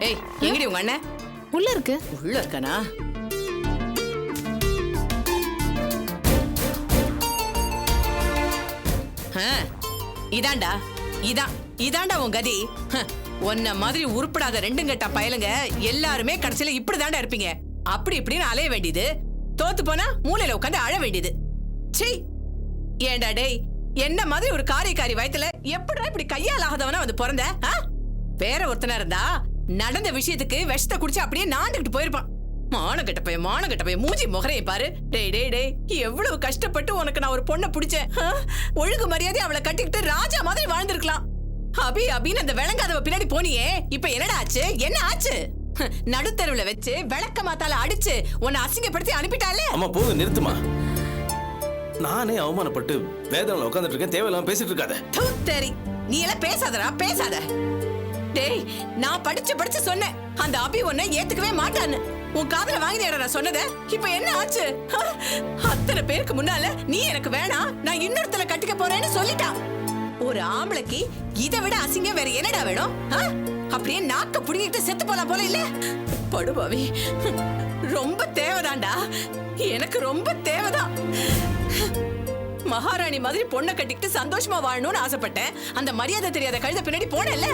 ஏய் எங்கடி உங்க அண்ணன்? உள்ள இருக்கு. உள்ள இருக்கானா? இதாண்டா இதாண்டா உன் கதி. உன்ன மாதிரி உருப்படாத ரெண்டும் கெட்ட பயலுங்க எல்லாருமே கடைசியில இப்படிதாண்டா இருப்பீங்க. அப்படி இப்படின்னு அலைய வேண்டியது, தோத்து போனா மூலையில உட்காந்து அழ வேண்டியது. சீ, ஏண்டா டேய், என்ன மாதிரி ஒரு காரி வயத்துல எப்படா இப்படி கையால் ஆகாதவனா வந்து பிறந்த? வேற ஒருத்தனா இருந்தா நடந்த விஷயத்துக்கு விஷத்தை குடிச்சு அப்படியே நாண்டுகிட்டு போயிருப்பான். மான கெட்ட பையன் மூஞ்சி முகரையை பாரு. டேய் டேய் டேய், எவ்வளவு கஷ்டப்பட்டு உனக்கு நான் ஒரு பொண்ணை பிடிச்சேன். ஒழுங்கு மரியாதை அவளை கட்டிக்கிட்டு ராஜா மாதிரி வாழ்ந்திருக்கலாம். அபின்னு அந்த விளங்காதவ பின்னாடி போனியே, இப்ப என்னடா ஆச்சு? என்ன ஆச்சு? நடுத்தருவுல வச்சு விளக்க மாத்தால அடிச்சு உன்னை அசிங்கப்படுத்தி அனுப்பிட்டாலே. அம்மா போதும், நிறுத்துமா. நானே அவமானப்பட்டு வேதனையில உட்கார்ந்துட்டு இருக்கேன், தேவையில்லாம பேசிட்டு இருக்காத. சரி, நீ எல்லாம் பேசாதடா, பேசாத. டேய், நான் படிச்சு சொன்னேன் அந்த அபி உன்னை ஏத்துக்கவே மாட்டான்னு. உன் காதுல வாங்கினேடா நான் சொன்னதை. இப்ப என்ன ஆச்சு? அத்தனை பேருக்கு முன்னால நீ எனக்கு வேணாம், நான் இன்னொருத்தல கட்டிக்க போறேன்னு சொல்லிட்டான். ஒரு ஆம்பளைக்கு இதை விட அசிங்கம் வேற என்னடா வேணும்? அப்படியே நாக்க புடிங்கிட்டு செத்து போலாம் போல இல்ல? படுபாவி, ரொம்ப தேவைதான்டா, எனக்கு ரொம்ப தேவைதான். மகாராணி மாதிரி பொண்ணை கட்டிக்கிட்டு சந்தோஷமா வாழணும்னு ஆசைப்பட்டேன். அந்த மரியாதை தெரியாத கழுத பின்னாடி போனேல்ல,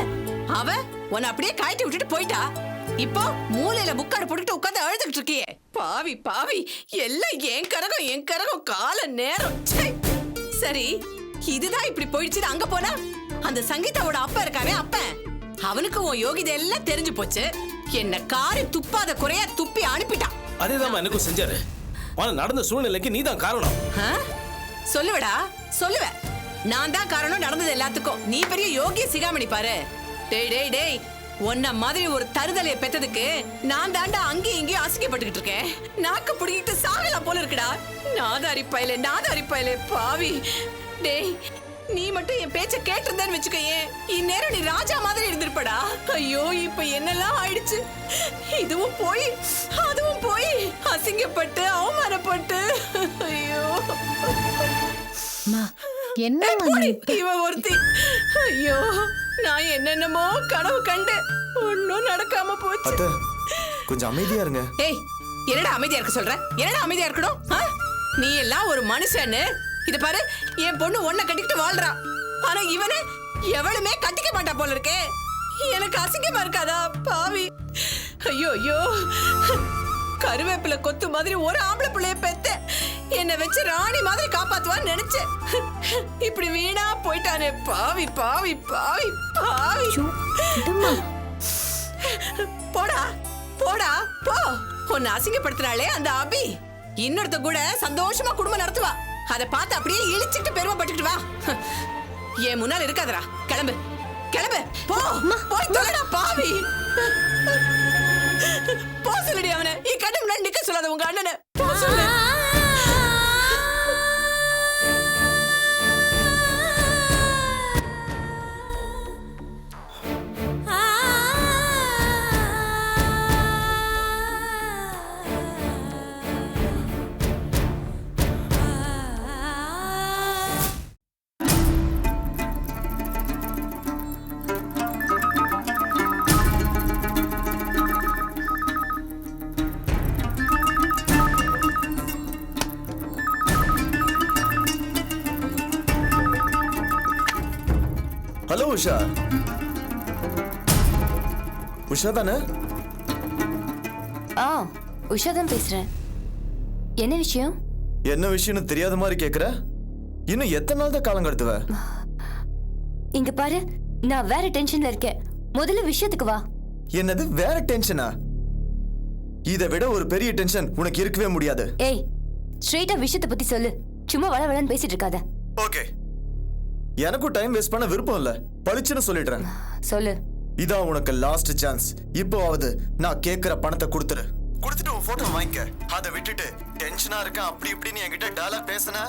அவ உன்னை அப்படியே காய்ச்சி விட்டுட்டு போயிட்டா. இப்போ மூலையில முக்காடு போட்டுட்டு உட்கார்ந்து அழுதுகிட்டு இருக்கியே. பாவி, எல்லாம் என் கரகம் கால நேரம். சரி, இதுதான் இப்படி போயிடுச்சு. அங்க போனா அந்த சங்கீதாவோட அப்பா இருக்கானே, அப்பன், அவனுக்கு உன் யோகிதை எல்லாம் தெரிஞ்சு போச்சு. என்ன காரி துப்பாத குறையா துப்பி அனுப்பிட்டான். அதேதான் எனக்கும் செஞ்சாரு. நடந்த சூழ்நிலைக்கு நீ தான் காரணம். சொல்லுவடா, சொல்லுவ. நான் தான் காரணம் நடந்தது எல்லாத்துக்கும். நீ பெரிய யோகிய சிகாமணி பாரு. டேய் டேய் டேய், உன்ன மாதிரி ஒரு தருதலைய பெத்ததுக்கு நான் தாண்டா அங்கேயும் இங்கேயும் அசிங்கப்பட்டுக்கிட்டு இருக்கேன். நாக்கு புடிக்கிட்டு சாகலாம் போல இருக்குடா. நாதாரி பயலே பாவி. டேய், நீ மட்டும் என் பேச்ச கேட்டிருந்தேன்னு வச்சுக்கோயே, இந்நேரம் நீ ராஜா மாதிரி இருந்திருப்படா. ஐயோ, இப்ப என்னெல்லாம் ஆயிடுச்சு. இதுவும் போய் அதுவும் போய் அசிங்கப்பட்டு அவமானப்பட்டு. ஐயோ என்ன இவ ஒருத்தி. ஐயோ, நான் என்னென்னமோ கனவு கண்டு ஒன்னும் நடக்காம போச்சு. கொஞ்சம் அமைதியா இருங்க. ஏய், என்னடா அமைதியா இருக்க சொல்ற? என்னடா அமைதியா இருக்கணும்? நீ எல்லாம் ஒரு மனுஷன்னு. இத பாரு, என் பொண்ணு ஒன்ன கட்டிக்கிட்டு வாழ்றா. ஆனா இவனை எவளுமே கட்டிக்க மாட்டா போல இருக்கே. எனக்கு அசிங்கமா இருக்காதா? பாவி. ஐயோ, கருவேப்பில கொத்து மாதிரி ஒரு ஆம்பளை பிள்ளைய பெத்த என்ன வச்சு ராணி மாதிரி காப்பாத்துவான்னு நினைச்சேன். இப்படி வீணா போயிட்டானே. பாவி. போடா போ. உன்னை அசிங்கப்படுத்தினாலே அந்த அபி, இன்னொருத்த கூட சந்தோஷமா குடும்பம் நடத்துவா. அதை பார்த்து அப்படியே இழிச்சுட்டு பெருமைப்பட்டுட்டு வா. என் முன்னால் இருக்காதரா. கிளம்பு போய் தொலைடா பாவி. போ சொல்லுடி அவனை. கண்ணு முன்னாடி நிக்க சொல்லாத உங்க அண்ணனை. போ சொல்லு. ஹலோ உஷா. உஷா தானே? உஷா தான் பேசுறேன். என்ன விஷயம்? என்ன விஷயம்னு தெரியாத மாதிரி கேக்குற? இன்னும் எத்தனை நாள் தான் காலம் கடத்துவ? இங்க பாரு, நான் வேற டென்ஷன்ல இருக்கேன். முதல்ல விஷயத்துக்கு வா. என்னது வேற டென்ஷனா? இதை விட ஒரு பெரிய டென்ஷன் உனக்கு இருக்கவே முடியாது. ஏய், ஸ்ட்ரெயிட்டா விஷயத்தை பத்தி சொல்லு. சும்மா வளவளன்னு பேசிட்டு இருக்காத. ஓகே, எனக்கும் டைம் வேஸ்ட் பண்ண விருப்பம் இல்ல. பளிச்சுன்னு சொல்லிடுறேன். சொல்லு. இதான் உனக்கு லாஸ்ட் சான்ஸ். இப்போவாவது நான் கேக்குற பணத்தை கொடுத்துட்டு உன் போட்டோ வாங்கிக்க. அதை விட்டுட்டு டென்ஷனா இருக்க அப்படி இப்படின்னு என்கிட்ட டயலாக் பேசின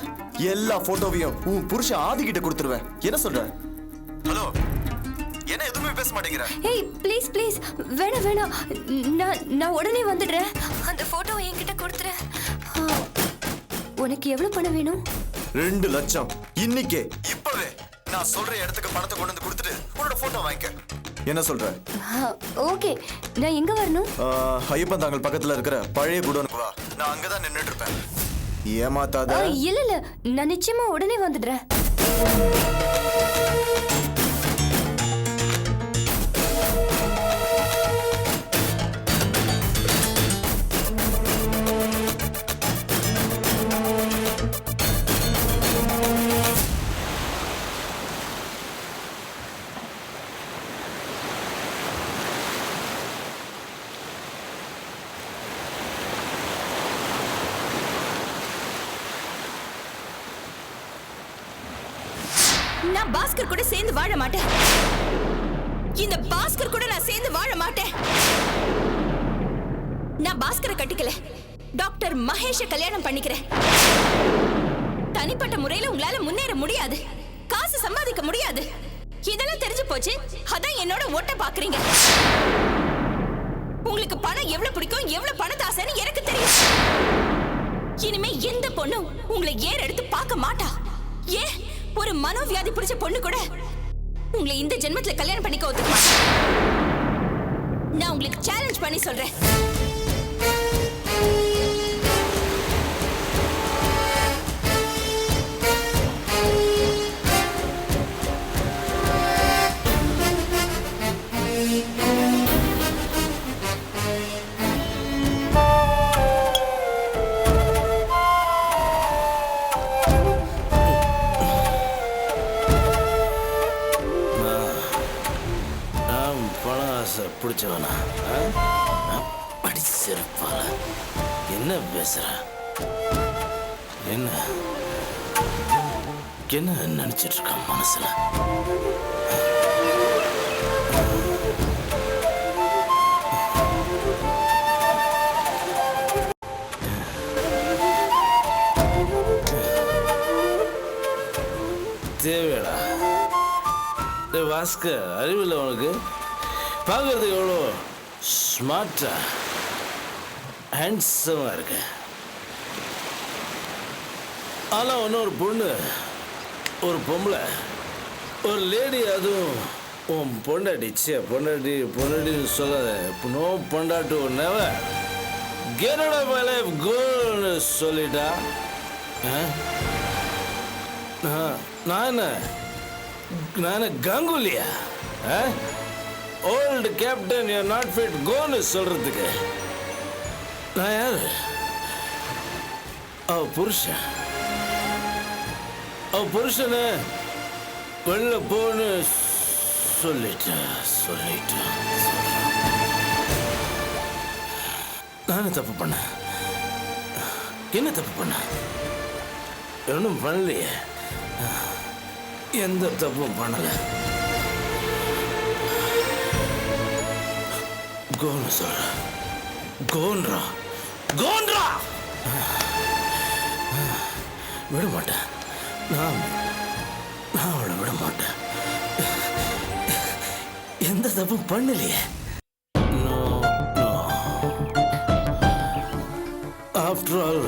எல்லா போட்டோவையும் உன் புருஷன் ஆதி கிட்ட கொடுத்துருவேன். என்ன சொல்ற? ஹலோ, என்ன எதுவுமே பேச மாட்டேங்கிற? ஏய், ப்ளீஸ் வேணாம். நான் உடனே வந்துடுறேன். அந்த போட்டோவை என்கிட்ட கொடுத்துரு. உனக்கு எவ்வளவு பணம் வேணும்? 2 லட்சம். இன்னைக்கே, இப்பவே நான் சொல்ற இடத்துக்கு பணத்தை கொண்டு வந்து கொடுத்துட்டு உன்னோட போட்டோ வாங்கிக்க. என்ன சொல்ற? ஓகே, நான் எங்க வரணும்? ஐயப்பன் தாங்கல் பக்கத்துல இருக்கிற பழைய குடோனுக்கு வா. நான் அங்கதான் நின்னுட்டு இருப்பேன். ஏமாத்தாத. இல்ல இல்ல, நான் நிச்சயமா உடனே வந்துடுறேன். நான் பாஸ்கர் கூட சேர்ந்து வாழ மாட்டேன். இந்த பாஸ்கர் கூட நான் சேர்ந்து வாழ மாட்டேன். நான் பாஸ்கரை கட்டிக்கல, டாக்டர் மகேஷை கல்யாணம் பண்ணிக்கிறேன். தனிப்பட்ட முறையில உங்களால முன்னேற முடியாது, காசு சம்பாதிக்க முடியாது. இதெல்லாம் தெரிஞ்சு போச்சு. அதான் என்னோட ஓட்ட பாக்குறீங்க. உங்களுக்கு பணம் எவ்வளவு பிடிக்கும், எவ்வளவு பணத்தாசைன்னு எனக்கு தெரியும். இனிமே எந்த பொண்ணும் உங்களை ஏற எடுத்து பார்க்க மாட்டா. ஏன் ஒரு மனோவியாதி பிடிச்ச பொண்ணு கூட உங்களை இந்த ஜென்மத்துல கல்யாணம் பண்ணிக்க ஒத்துக்க மாட்டேன். நான் உங்களுக்கு சேலஞ்ச் பண்ணி சொல்றேன். பிடிச்சவனா படிச்சிருப்பால? என்ன பேசுற? என்ன என்ன நினைச்சிட்டு இருக்க மனசுல? தேவையடா பாஸ்கர், அறிவில்லை உனக்கு? பார்க்கறதுக்கு எவ்வளோ ஸ்மார்ட்டா ஹேண்ட்ஸமாக இருக்க. ஆனால் ஒன்று, ஒரு பொண்ணு, ஒரு பொம்பளை, ஒரு லேடி, அதுவும் உன் பொண்டாட்டி. பொண்டாட்டின்னு சொல்லாத. நோ பொண்டாட்டு ஒன்னவ get out of my life கோன்னு சொல்லிட்டா. நான் கங்குலியா? Old captain you not fit கோன்னு சொல்றதுக்கு நான் யாரு? அவ புருஷனை வெளில போன்னு சொல்லிட்டா. நானும் தப்பு பண்ண. என்ன தப்பு பண்ண? ஒன்றும் பண்ணலையே. எந்த தப்பும் பண்ணல. கோன்னு சொல்ற. கோன்றா விட மாட்டேன். நான் அவளை விட மாட்டேன். எந்த தப்பும் பண்ணலையே. ஆஃப்டர் ஆல்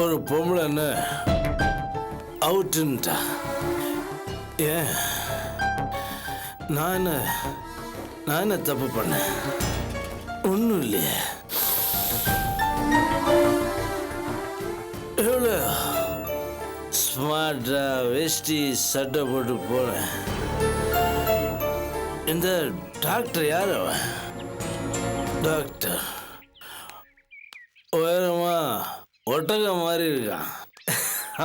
ஒரு பொம்பளை என்ன அவுட்டுன்ட்டா. ஏன் நான் என்ன தப்பு பண்ணேன்? ஒன்றும் இல்லையே. எவ்வளோ ஸ்மார்ட்டா வேஷ்டி சட்டை போட்டு போனேன். இந்த டாக்டர் யார்? அவன் டாக்டர் உயரமா ஒட்டகம் மாதிரி இருக்கான்.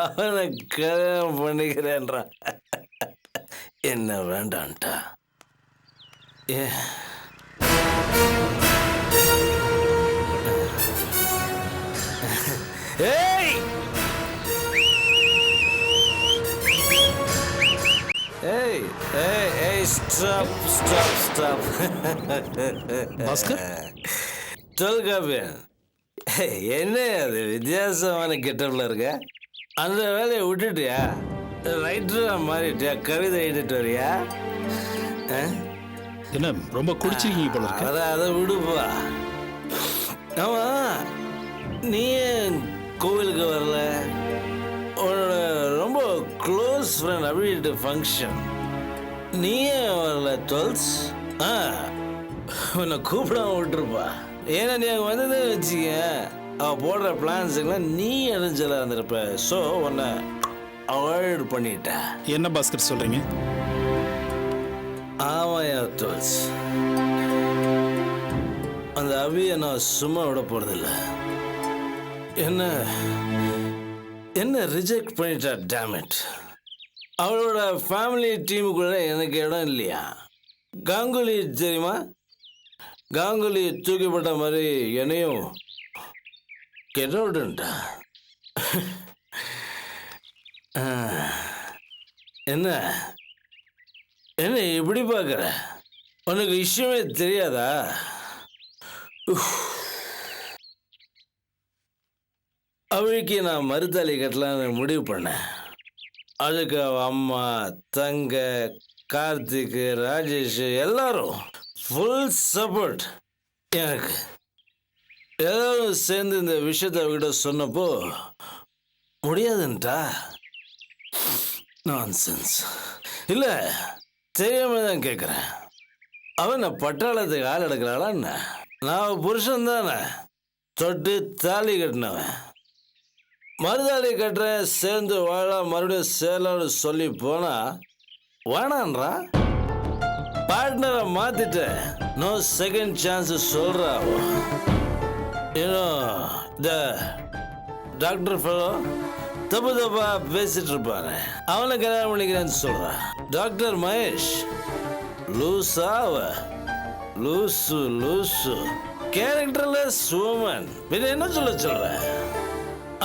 அவனை கல்யாணம் பண்ணிக்கிறேன்றான். என்ன வேண்டான்ட்டா. ஏன் ஏய் ஏய் ஏய் ஏய் ஸ்டாப் பாஸ்கர், தொல்காப்பியன், என்ன அது வித்தியாசமான கெட்டப்ல இருக்க? அந்த வேலையை விட்டுட்டியா? ரைட்டரா மாறிட்டியா? கவிதை எழுதிட்டு வரியா? என்ன ரொம்ப குடிச்சிருக்கீங்க போல இருக்கு. அதை விடுப்பா. ஆமா, நீ ஏன் கோவிலுக்கு வரல? உன்னோட ரொம்ப க்ளோஸ் ஃப்ரெண்ட் அபிட்டு ஃபங்க்ஷன். நீயே வரல டுவெல்ஸ். உன்னை கூப்பிடாம விட்டுருப்பா. ஏன்னா நீ அங்கே வந்ததே வச்சுக்க, அவள் போடுற பிளான்ஸுக்கெல்லாம் நீ அடைஞ்சலாக இருந்திருப்ப. ஸோ உன்னை அவாய்ட் பண்ணிட்ட. என்ன பாஸ்கர் சொல்றீங்க? ஆமாயா டுவெல்ஸ், அந்த அவியை நான் சும்மா விட போறதில்ல. என்ன ரிஜெக்ட் பண்ணிட்டா. டேமிட், அவளோட ஃபேமிலி டீமுக்குள்ள எனக்கு இடம் இல்லையா? காங்குலி தெரியுமா? காங்குலி தூக்கிப்பட்ட மாதிரி என்னையும் கெட்டோடுன்ட்டா. என்ன என்ன இப்படி பார்க்குற? உனக்கு விஷயமே தெரியாதா? அவளுக்கு நான் மறுத்தாலி கட்டலான்னு முடிவு பண்ணேன். அதுக்கு அவள் அம்மா, தங்க, கார்த்திக், ராஜேஷ் எல்லாரும் ஃபுல் சப்போர்ட் எனக்கு. எல்லாரும் சேர்ந்து இந்த விஷயத்தை அவகிட்ட சொன்னப்போ முடியாதுன்ட்டா. நான்சென்ஸ். இல்லை, தெரியாம தான் கேட்குறேன். அவன் நான் பட்டாளத்துக்கு ஆள் எடுக்கிறாளா என்ன? நான் புருஷன் தானே, தொட்டு தாலி கட்டினவன். மறுதாலி கட்டுறேன், சேர்ந்து வாழ, மறுபடியும் சேலம்னு சொல்லி போனா வேணான்றா. பார்ட்னரை மாத்திட்ட, நோ செகண்ட் சான்ஸ் சொல்றா. இன்னும் இந்த டாக்டர் ஃபெலோ தப்பு தப்பா பேசிட்டு இருப்பாரு, அவனை கல்யாணம் பண்ணிக்கிறேன்னு சொல்றான். டாக்டர் மகேஷ் லூசாவ, லூசு லூசு கேரக்டர்லெஸ் உமன். பின்ன என்ன சொல்ற?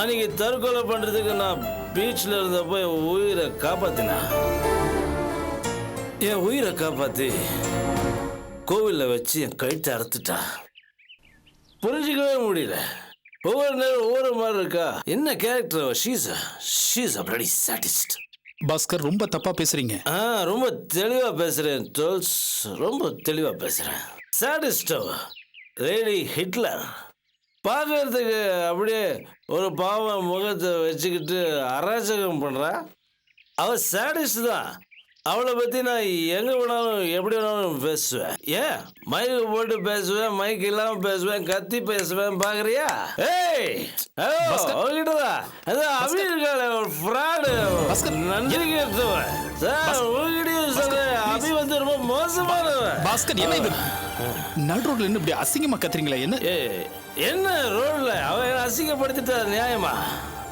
அன்னைக்கு தற்கொலை பண்றதுக்கு நான் பீச்சில் இருந்தப்போ என் உயிரை காப்பாத்தினா. என் உயிரை காப்பாத்தி கோவிலில் வச்சு என் கழுத்தை அறுத்துட்டா. புரிஞ்சிக்கவே முடியல. ஒவ்வொரு நேரம் ஒவ்வொரு மாதிரி இருக்கா. என்ன character? She's a bloody sadist. Bhaskar, ரொம்ப தப்பா பேசுறீங்க. ரொம்ப தெளிவா பேசுறேன் டுவெல்ஸ், ரொம்ப தெளிவா பேசுறேன். Sadist, lady Hitler. பார்க்கறதுக்கு அப்படியே ஒரு பாவம் முகத்தை வச்சுக்கிட்டு அராஜகம் பண்றா. அவ சாடிஸ்ட் தான். அவளை பத்தி நான் எங்க வேணாலும் எப்படி வேணாலும் பேசுவேன். ஏன் மைக்கு போட்டு பேசுவேன், மைக் இல்லாம பேசுவேன், கத்தி பேசுவேன். பாக்குறியா? ஏய் அவகிட்டதான் அதான் அபி இருக்காளே ஒரு ஃப்ராடு, நன்றி கேட்டவன். உங்ககிட்டயும் சொல்றேன், அபி வந்து ரொம்ப மோசமானவன். பாஸ்கர், என்ன இது நடு ரோட்ல என்ன இப்படி அசிங்கமா கத்துறீங்களா? என்ன ரோட்ல அவன் அசிங்கப்படுத்திட்டா நியாயமா?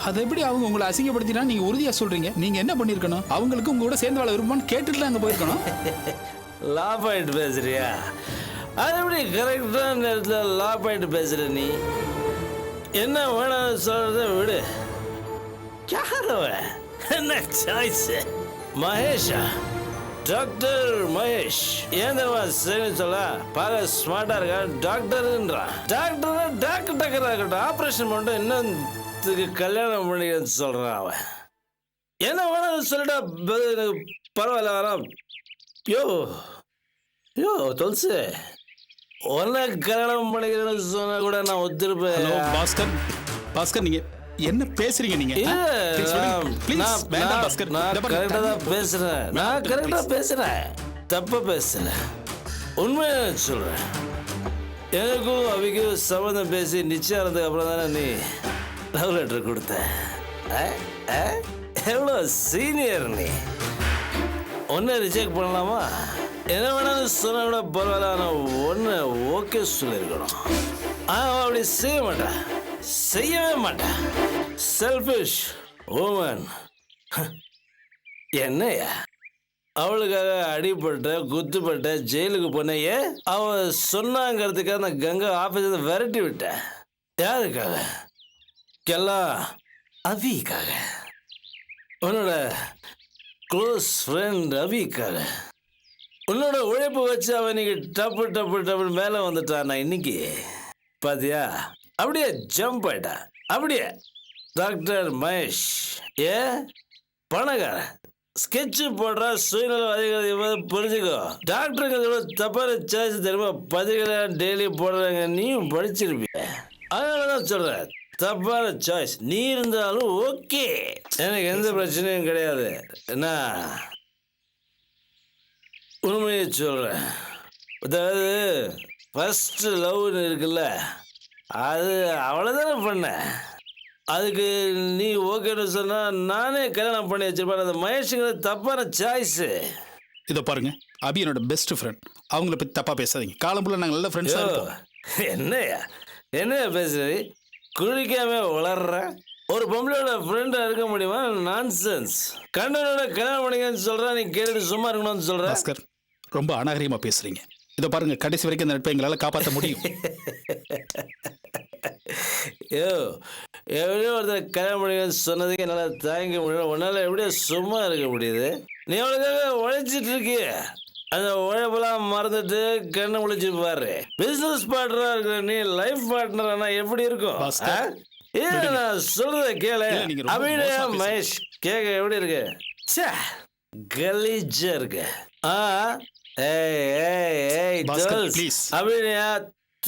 அதை எப்படி அவங்க உங்களை அசிங்கப்படுத்தினா நீங்க உறுதியா சொல்றீங்க? நீங்க என்ன பண்ணிருக்கணும்? அவங்களுக்கு உங்க கூட சேர்ந்து வாழ விருப்பம்னு கேட்டுட்டு அங்க போயிருக்கணும். லா பாயிண்ட் பேசுறியா? அது எப்படி கரெக்டான நேரத்தில் லா பாயிண்ட் பேசுற நீ? என்ன வேணாம் சொல்றத விடு. யாரவன்? என்ன சாய்ஸ்? மகேஷா? டாக்டர் மகேஷ். ஏன் தெரியுமா சரி சொல்ல? பார்க்க ஸ்மார்ட்டா இருக்கா, டாக்டர்ன்றான். டாக்டர் டாக்டர் இருக்கட்டும், ஆப்ரேஷன் பண்ணிட்டு இன்னும் கல்யாணம் பண்ணிக்கிறேன்னு சொல்றான் அவன். என்ன வேணாம் சொல்லிட்டா பரவாயில்ல வரான். யோ துளசி, உன்ன கல்யாணம் பண்ணிக்கிறேன்னு சொன்னா கூட நான் ஒத்துருப்பேன். பாஸ்கர், நீங்க என்ன பேசுறீங்க? நீங்க நான் கரெக்டா பேசுறேன், தப்பா பேசல, உண்மையா சொல்றேன். எனக்கும் அவைக்கும் சம்மந்தம் பேசி நிச்சயானதுக்கு அப்புறம் தானே நீ லவ் லெட்டர் கொடுத்த. எவ்வளோ சீனியர் நீ. ஒன்றை ரிஜெக்ட் பண்ணலாமா? என்ன வேணாலும் சொன்னா கூட பரவாயில்ல, ஆனால் ஒன்று ஓகே சொல்லியிருக்கணும். ஆனால் அப்படி செய்ய மாட்டேன், செய்யவே மாட்டேன். Selfish woman. என்னையா அவளுக்காக அடிப்பட்ட, குத்துப்பட்ட, ஜெயிலுக்கு போனையே அவ சொன்னாங்கிறதுக்காக நான் கங்கா ஆஃபீஸை விரட்டி விட்டேன். யாருக்காக? எல்லாம் அவிக்காக, உன்னோட க்ளோஸ் ஃப்ரெண்ட் அவிக்காக. உன்னோட உழைப்பு வச்சு அவன் இன்னைக்கு டப்பு டப்பு டப்புன்னு மேலே வந்துட்டான். நான் இன்னைக்கு பாத்தியா அப்படியே ஜம்ப் ஆயிட்டா. அப்படியே டாக்டர் மகேஷ் பணக்காரன் ஸ்கெட்சு போடுறா, சுயநல அதிகாரி புரிஞ்சுக்கோ. டாக்டருங்க தப்பான சாய்ஸ் தெரியுமா? பதிகளை டெய்லி போடுறாங்க, நீயும் படிச்சிருப்பிய. அதனாலதான் சொல்றேன், தப்பான சாய்ஸ் நீ இருந்தாலும் ஓகே, எனக்கு எந்த பிரச்சனையும் கிடையாது. என்ன உண்மையை சொல்கிறேன். அதாவது ஃபஸ்ட்டு லவ்னு இருக்குல்ல, அது அவ்வளோதானே பண்ணேன். அதுக்கு நீ ஓகேன்னு சொன்னால் நானே கல்யாணம் பண்ணி வச்சிருப்பேன். அந்த மகேஷுங்கிறது தப்பான சாய்ஸு. இதை பாருங்க, அபி என்னோட பெஸ்ட் ஃப்ரெண்ட். அவங்கள பற்றி தப்பாக பேசாதீங்க. காலம்புள்ள நாங்கள் நல்ல ஃப்ரெண்ட்ஸாக இருப்போம். என்னையா பேசுறது? குளிக்காம வளர்ற ஒரு பொம்பளையோட ஃப்ரெண்டாக இருக்க முடியுமா? நான்சென்ஸ். கண்ணனோட கல்யாணம் பண்ணிங்கன்னு சொல்கிறேன், நீ கேட்டுட்டு சும்மா இருக்கணும்னு சொல்கிறேன். பாஸ்கர், ரொம்ப அநாகரிகமாக பேசுகிறீங்க. இதை பாருங்க, கடைசி வரைக்கும் அந்த நட்பை எங்களால் காப்பாற்ற முடியும். எப்படியோ ஒருத்தர் கல்யாணம் பண்ணிங்கன்னு சொன்னதுக்கு என்னால் தாங்க முடியும். உன்னால் எப்படியோ சும்மா இருக்க முடியுது? நீ அவளுக்காக உழைச்சிட்டு இருக்கிய, அந்த உழைப்பெல்லாம் மறந்துட்டு கண்ணை முழிச்சு பாரு. பிசினஸ் பார்ட்னரா இருக்கிற நீ லைஃப் பார்ட்னரா எப்படி இருக்கும்? நான் சொல்றத கேளு. அபிநயா மகேஷ் கேட்க எப்படி இருக்கு? கலீஜா இருக்கு. அபிநயா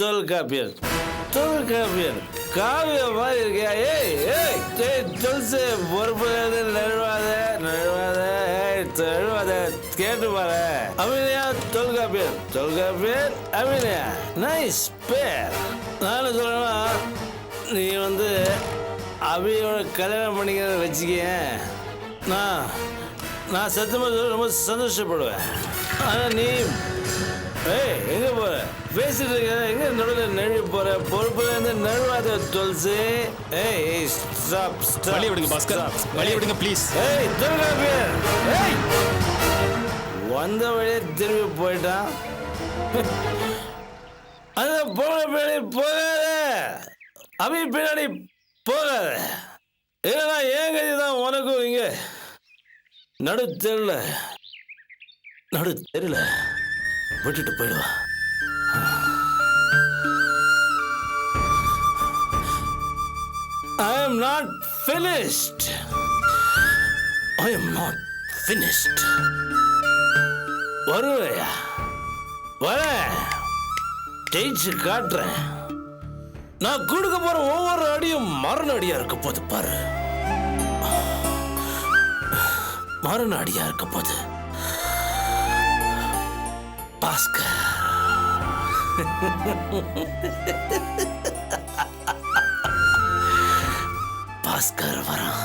தொல்காப்பியர், தொல்காப்பியர் காவிய மாதிரி இருக்கியா? துளசி பொறுப்பு நழுவாத நழுவாத நழுவாத கேட்டு பாரு. அபிநயா தொல்காப்பியர், தொல்காப்பியர் அபிநயா. நைஸ் பேர். நானும் சொல்லணும், நீ வந்து அபியோட கல்யாணம் பண்ணிக்கிற வச்சுக்கேன், நான் சத்தியமாக ரொம்ப சந்தோஷப்படுவேன். ஆனால் நீ எங்க போற? பேசிட்டு இருக்க, எங்க நடுவில் நழுவி போற? பொறுப்புல இருந்து நழுவாத துளசி. Stop stop. வழி விடுங்க பாஸ்கர், வழி விடுங்க ப்ளீஸ். தொல்காப்பியர் வந்த வழியே திரும்பி போயிட்டான். அந்த போன பின்னாடி போகாத, அபி பின்னாடி போகாத. இல்லைன்னா ஏன் கதி தான் உனக்கும். இங்க நடு தெருல விட்டுட்டு போயிடுவா. I am not finished. வருவையா? வர ஜெயிச்சு காட்டுறேன். நான் கொடுக்க போற ஒவ்வொரு அடியும் மரண அடியா இருக்க போது பாரு. மரண அடியா இருக்க போது. பாஸ்கர். பாஸ்கர் வரான்.